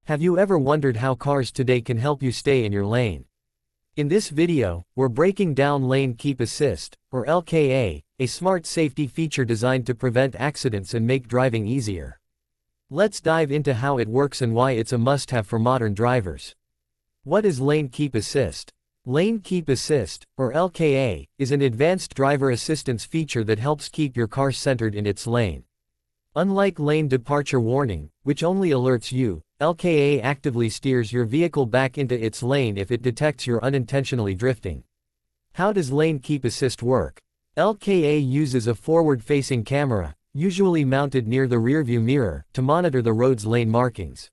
Have you ever wondered how cars today can help you stay in your lane? In this video, we're breaking down Lane Keep Assist, or LKA, a smart safety feature designed to prevent accidents and make driving easier. Let's dive into how it works and why it's a must-have for modern drivers. What is Lane Keep Assist? Lane Keep Assist, or LKA, is an advanced driver assistance feature that helps keep your car centered in its lane. Unlike lane departure warning, which only alerts you, LKA actively steers your vehicle back into its lane if it detects you're unintentionally drifting. How does Lane Keep Assist work? LKA uses a forward-facing camera, usually mounted near the rearview mirror, to monitor the road's lane markings.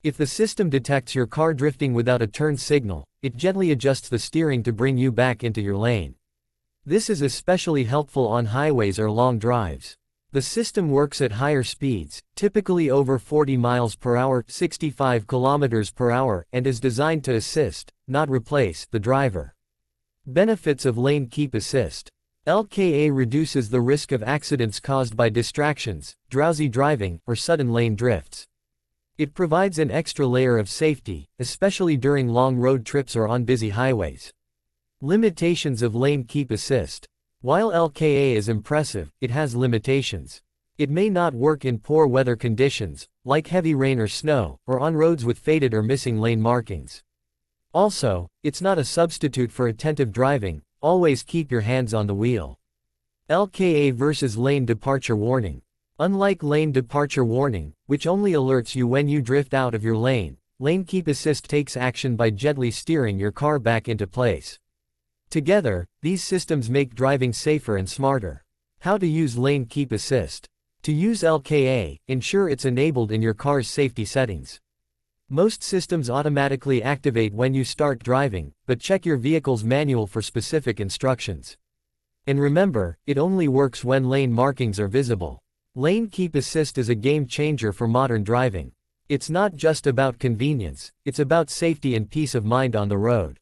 If the system detects your car drifting without a turn signal, it gently adjusts the steering to bring you back into your lane. This is especially helpful on highways or long drives. The system works at higher speeds, typically over 40 miles per hour, 65 kilometers per hour, and is designed to assist, not replace, the driver. Benefits of Lane Keep Assist. LKA reduces the risk of accidents caused by distractions, drowsy driving, or sudden lane drifts. It provides an extra layer of safety, especially during long road trips or on busy highways. Limitations of Lane Keep Assist. While LKA is impressive, it has limitations. It may not work in poor weather conditions, like heavy rain or snow, or on roads with faded or missing lane markings. Also, it's not a substitute for attentive driving. Always keep your hands on the wheel. LKA versus Lane Departure Warning. Unlike lane departure warning, which only alerts you when you drift out of your lane, Lane Keep Assist takes action by gently steering your car back into place. Together, these systems make driving safer and smarter. How to use Lane Keep Assist. To use LKA, ensure it's enabled in your car's safety settings. Most systems automatically activate when you start driving, but check your vehicle's manual for specific instructions. And remember, it only works when lane markings are visible. Lane Keep Assist is a game changer for modern driving. It's not just about convenience, it's about safety and peace of mind on the road.